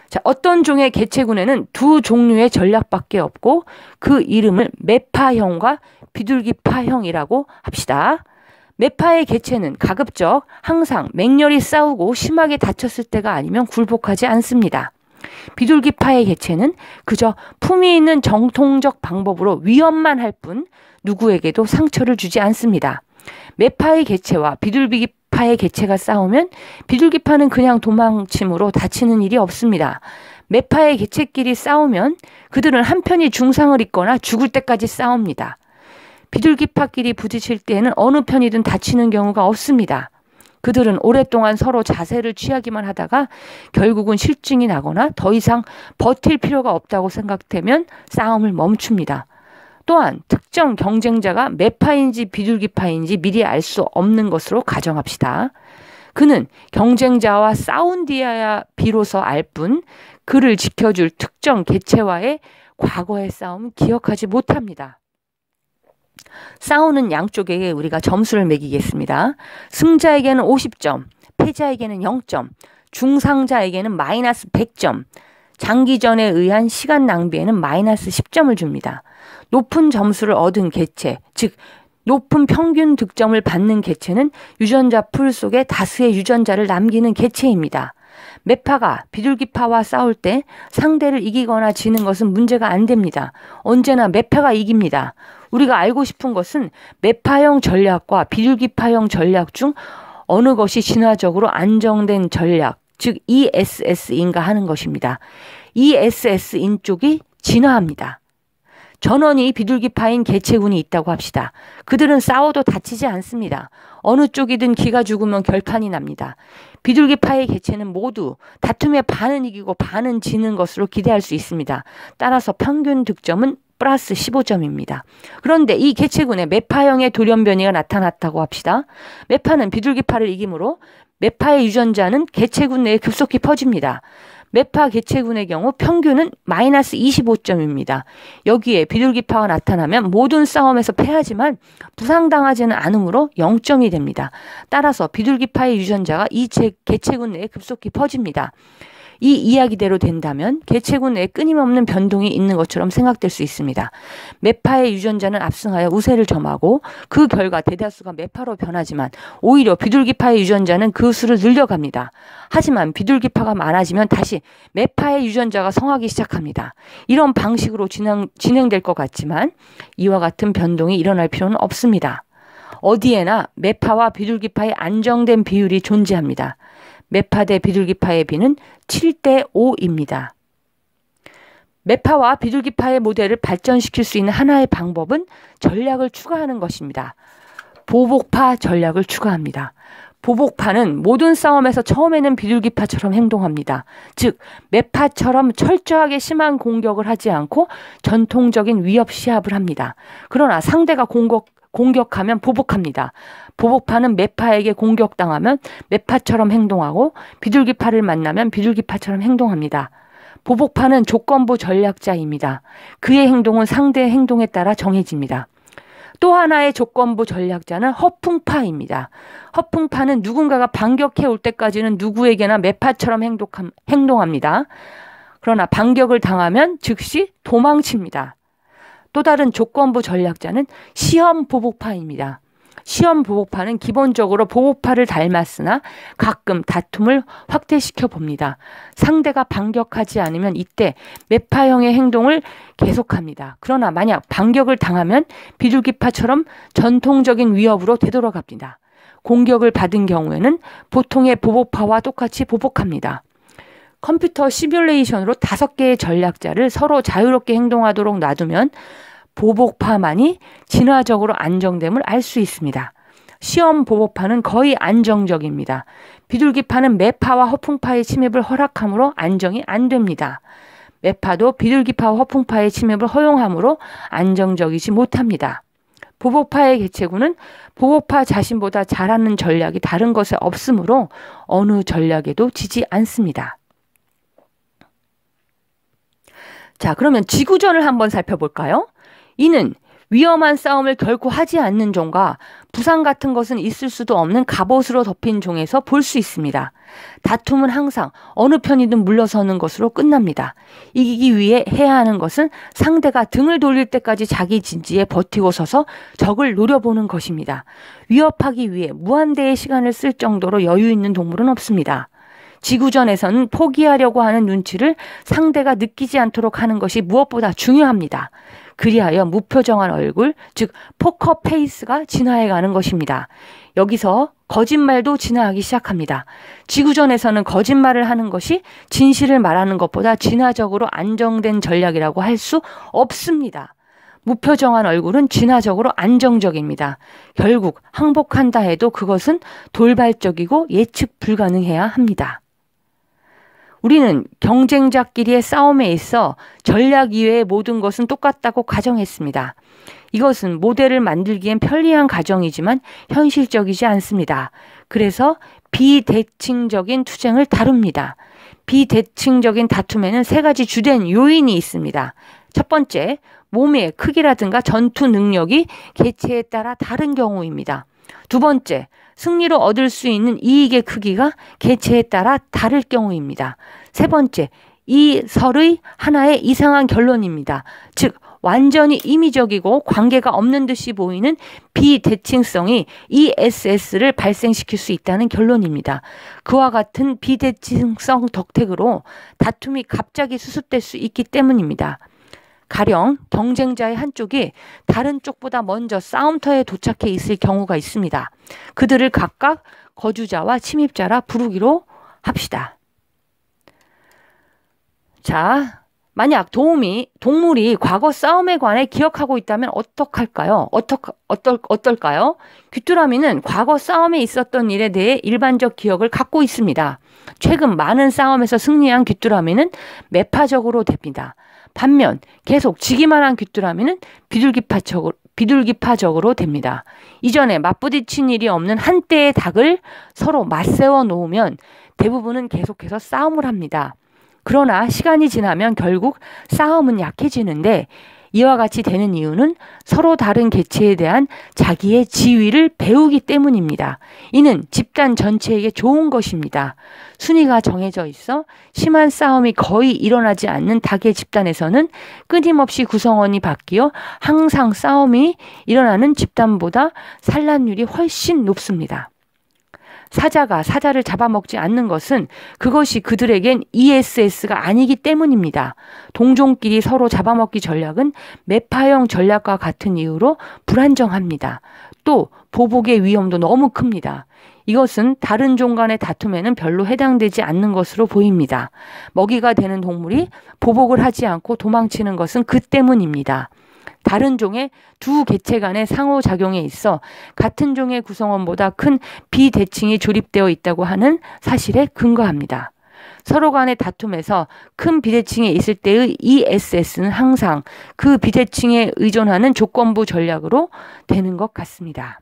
자, 어떤 종의 개체군에는 두 종류의 전략밖에 없고 그 이름을 매파형과 비둘기파형이라고 합시다. 매파의 개체는 가급적 항상 맹렬히 싸우고 심하게 다쳤을 때가 아니면 굴복하지 않습니다. 비둘기파의 개체는 그저 품위 있는 정통적 방법으로 위협만 할 뿐 누구에게도 상처를 주지 않습니다. 매파의 개체와 비둘기파의 개체가 싸우면 비둘기파는 그냥 도망침으로 다치는 일이 없습니다. 매파의 개체끼리 싸우면 그들은 한편이 중상을 입거나 죽을 때까지 싸웁니다. 비둘기파끼리 부딪힐 때에는 어느 편이든 다치는 경우가 없습니다. 그들은 오랫동안 서로 자세를 취하기만 하다가 결국은 실증이 나거나 더 이상 버틸 필요가 없다고 생각되면 싸움을 멈춥니다. 또한 특정 경쟁자가 매파인지 비둘기파인지 미리 알 수 없는 것으로 가정합시다. 그는 경쟁자와 싸운 뒤에야 비로소 알 뿐 그를 지켜줄 특정 개체와의 과거의 싸움은 기억하지 못합니다. 싸우는 양쪽에게 우리가 점수를 매기겠습니다. 승자에게는 50점, 패자에게는 0점, 중상자에게는 마이너스 100점, 장기전에 의한 시간 낭비에는 마이너스 10점을 줍니다. 높은 점수를 얻은 개체, 즉 높은 평균 득점을 받는 개체는 유전자 풀 속에 다수의 유전자를 남기는 개체입니다. 매파가 비둘기파와 싸울 때 상대를 이기거나 지는 것은 문제가 안 됩니다. 언제나 매파가 이깁니다. 우리가 알고 싶은 것은 매파형 전략과 비둘기파형 전략 중 어느 것이 진화적으로 안정된 전략, 즉 ESS인가 하는 것입니다. ESS인 쪽이 진화합니다. 전원이 비둘기파인 개체군이 있다고 합시다. 그들은 싸워도 다치지 않습니다. 어느 쪽이든 기가 죽으면 결판이 납니다. 비둘기파의 개체는 모두 다툼의 반은 이기고 반은 지는 것으로 기대할 수 있습니다. 따라서 평균 득점은 플러스 15점입니다. 그런데 이 개체군에 매파형의 돌연변이가 나타났다고 합시다. 매파는 비둘기파를 이기므로 매파의 유전자는 개체군 내에 급속히 퍼집니다. 매파 개체군의 경우 평균은 마이너스 25점입니다. 여기에 비둘기파가 나타나면 모든 싸움에서 패하지만 부상당하지는 않으므로 0점이 됩니다. 따라서 비둘기파의 유전자가 이 개체군 내에 급속히 퍼집니다. 이 이야기대로 된다면 개체군 내에 끊임없는 변동이 있는 것처럼 생각될 수 있습니다. 매파의 유전자는 압승하여 우세를 점하고 그 결과 대다수가 매파로 변하지만 오히려 비둘기파의 유전자는 그 수를 늘려갑니다. 하지만 비둘기파가 많아지면 다시 매파의 유전자가 성하기 시작합니다. 이런 방식으로 진행될 것 같지만 이와 같은 변동이 일어날 필요는 없습니다. 어디에나 매파와 비둘기파의 안정된 비율이 존재합니다. 매파 대 비둘기파의 비는 7대 5입니다. 매파와 비둘기파의 모델을 발전시킬 수 있는 하나의 방법은 전략을 추가하는 것입니다. 보복파 전략을 추가합니다. 보복파는 모든 싸움에서 처음에는 비둘기파처럼 행동합니다. 즉 매파처럼 철저하게 심한 공격을 하지 않고 전통적인 위협 시합을 합니다. 그러나 상대가 공격하면 보복합니다. 보복파는 매파에게 공격당하면 매파처럼 행동하고 비둘기파를 만나면 비둘기파처럼 행동합니다. 보복파는 조건부 전략자입니다. 그의 행동은 상대의 행동에 따라 정해집니다. 또 하나의 조건부 전략자는 허풍파입니다. 허풍파는 누군가가 반격해 올 때까지는 누구에게나 매파처럼 행동합니다. 그러나 반격을 당하면 즉시 도망칩니다. 또 다른 조건부 전략자는 시험 보복파입니다. 시험 보복파는 기본적으로 보복파를 닮았으나 가끔 다툼을 확대시켜 봅니다. 상대가 반격하지 않으면 이때 매파형의 행동을 계속합니다. 그러나 만약 반격을 당하면 비둘기파처럼 전통적인 위협으로 되돌아갑니다. 공격을 받은 경우에는 보통의 보복파와 똑같이 보복합니다. 컴퓨터 시뮬레이션으로 5개의 전략자를 서로 자유롭게 행동하도록 놔두면 보복파만이 진화적으로 안정됨을 알 수 있습니다. 시험 보복파는 거의 안정적입니다. 비둘기파는 매파와 허풍파의 침입을 허락하므로 안정이 안 됩니다. 매파도 비둘기파와 허풍파의 침입을 허용하므로 안정적이지 못합니다. 보복파의 개체군은 보복파 자신보다 잘하는 전략이 다른 것에 없으므로 어느 전략에도 지지 않습니다. 자, 그러면 지구전을 한번 살펴볼까요? 이는 위험한 싸움을 결코 하지 않는 종과 부상 같은 것은 있을 수도 없는 갑옷으로 덮인 종에서 볼 수 있습니다. 다툼은 항상 어느 편이든 물러서는 것으로 끝납니다. 이기기 위해 해야 하는 것은 상대가 등을 돌릴 때까지 자기 진지에 버티고 서서 적을 노려보는 것입니다. 위협하기 위해 무한대의 시간을 쓸 정도로 여유 있는 동물은 없습니다. 지구전에서는 포기하려고 하는 눈치를 상대가 느끼지 않도록 하는 것이 무엇보다 중요합니다. 그리하여 무표정한 얼굴, 즉 포커 페이스가 진화해가는 것입니다. 여기서 거짓말도 진화하기 시작합니다. 지구전에서는 거짓말을 하는 것이 진실을 말하는 것보다 진화적으로 안정된 전략이라고 할 수 없습니다. 무표정한 얼굴은 진화적으로 안정적입니다. 결국 항복한다 해도 그것은 돌발적이고 예측 불가능해야 합니다. 우리는 경쟁자끼리의 싸움에 있어 전략 이외의 모든 것은 똑같다고 가정했습니다. 이것은 모델을 만들기엔 편리한 가정이지만 현실적이지 않습니다. 그래서 비대칭적인 투쟁을 다룹니다. 비대칭적인 다툼에는 세 가지 주된 요인이 있습니다. 첫 번째, 몸의 크기라든가 전투 능력이 개체에 따라 다른 경우입니다. 두 번째, 승리로 얻을 수 있는 이익의 크기가 개체에 따라 다를 경우입니다. 세 번째, 이 설의 하나의 이상한 결론입니다. 즉, 완전히 임의적이고 관계가 없는 듯이 보이는 비대칭성이 ESS를 발생시킬 수 있다는 결론입니다. 그와 같은 비대칭성 덕택으로 다툼이 갑자기 수습될 수 있기 때문입니다. 가령 경쟁자의 한쪽이 다른 쪽보다 먼저 싸움터에 도착해 있을 경우가 있습니다. 그들을 각각 거주자와 침입자라 부르기로 합시다. 자, 만약 동물이 과거 싸움에 관해 기억하고 있다면 어떡할까요? 어떨까요? 귀뚜라미는 과거 싸움에 있었던 일에 대해 일반적 기억을 갖고 있습니다. 최근 많은 싸움에서 승리한 귀뚜라미는 매파적으로 됩니다. 반면 계속 지기만 한 귀뚜라미는 비둘기파적으로 됩니다. 이전에 맞부딪힌 일이 없는 한때의 닭을 서로 맞세워 놓으면 대부분은 계속해서 싸움을 합니다. 그러나 시간이 지나면 결국 싸움은 약해지는데 이와 같이 되는 이유는 서로 다른 개체에 대한 자기의 지위를 배우기 때문입니다. 이는 집단 전체에게 좋은 것입니다. 순위가 정해져 있어 심한 싸움이 거의 일어나지 않는 닭의 집단에서는 끊임없이 구성원이 바뀌어 항상 싸움이 일어나는 집단보다 산란율이 훨씬 높습니다. 사자가 사자를 잡아먹지 않는 것은 그것이 그들에겐 ESS가 아니기 때문입니다. 동종끼리 서로 잡아먹기 전략은 매파형 전략과 같은 이유로 불안정합니다. 또 보복의 위험도 너무 큽니다. 이것은 다른 종 간의 다툼에는 별로 해당되지 않는 것으로 보입니다. 먹이가 되는 동물이 보복을 하지 않고 도망치는 것은 그 때문입니다. 다른 종의 두 개체 간의 상호작용에 있어 같은 종의 구성원보다 큰 비대칭이 조립되어 있다고 하는 사실에 근거합니다. 서로 간의 다툼에서 큰 비대칭이 있을 때의 ESS는 항상 그 비대칭에 의존하는 조건부 전략으로 되는 것 같습니다.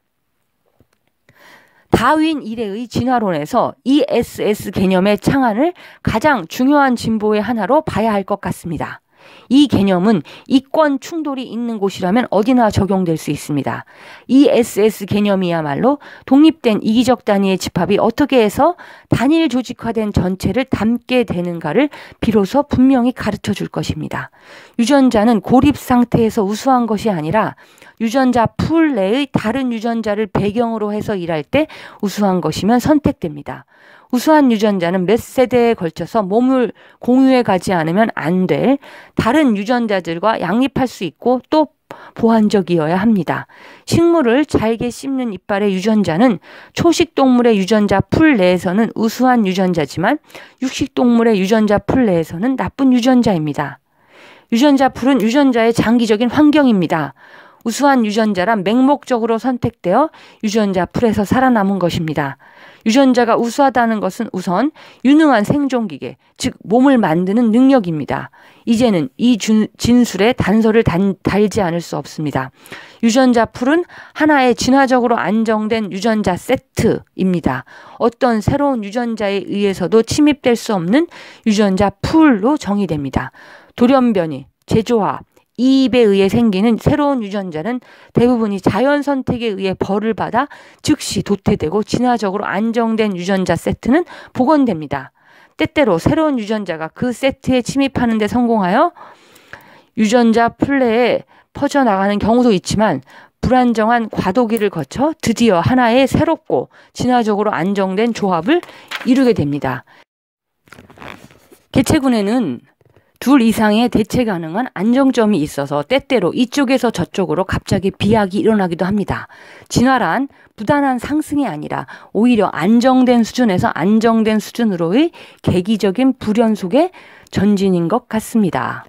다윈 이래의 진화론에서 ESS 개념의 창안을 가장 중요한 진보의 하나로 봐야 할 것 같습니다. 이 개념은 이권 충돌이 있는 곳이라면 어디나 적용될 수 있습니다. ESS 개념이야말로 독립된 이기적 단위의 집합이 어떻게 해서 단일 조직화된 전체를 담게 되는가를 비로소 분명히 가르쳐 줄 것입니다. 유전자는 고립 상태에서 우수한 것이 아니라 유전자 풀 내의 다른 유전자를 배경으로 해서 일할 때 우수한 것이면 선택됩니다. 우수한 유전자는 몇 세대에 걸쳐서 몸을 공유해 가지 않으면 안 될 다른 유전자들과 양립할 수 있고 또 보완적이어야 합니다. 식물을 잘게 씹는 이빨의 유전자는 초식동물의 유전자 풀 내에서는 우수한 유전자지만 육식동물의 유전자 풀 내에서는 나쁜 유전자입니다. 유전자 풀은 유전자의 장기적인 환경입니다. 우수한 유전자란 맹목적으로 선택되어 유전자 풀에서 살아남은 것입니다. 유전자가 우수하다는 것은 우선 유능한 생존기계, 즉 몸을 만드는 능력입니다. 이제는 이 진술에 단서를 달지 않을 수 없습니다. 유전자 풀은 하나의 진화적으로 안정된 유전자 세트입니다. 어떤 새로운 유전자에 의해서도 침입될 수 없는 유전자 풀로 정의됩니다. 돌연변이, 재조화, 이입에 의해 생기는 새로운 유전자는 대부분이 자연 선택에 의해 벌을 받아 즉시 도태되고 진화적으로 안정된 유전자 세트는 복원됩니다. 때때로 새로운 유전자가 그 세트에 침입하는 데 성공하여 유전자 플레에 퍼져나가는 경우도 있지만 불안정한 과도기를 거쳐 드디어 하나의 새롭고 진화적으로 안정된 조합을 이루게 됩니다. 개체군에는 둘 이상의 대체 가능한 안정점이 있어서 때때로 이쪽에서 저쪽으로 갑자기 비약이 일어나기도 합니다. 진화란 부단한 상승이 아니라 오히려 안정된 수준에서 안정된 수준으로의 계기적인 불연 속의 전진인 것 같습니다.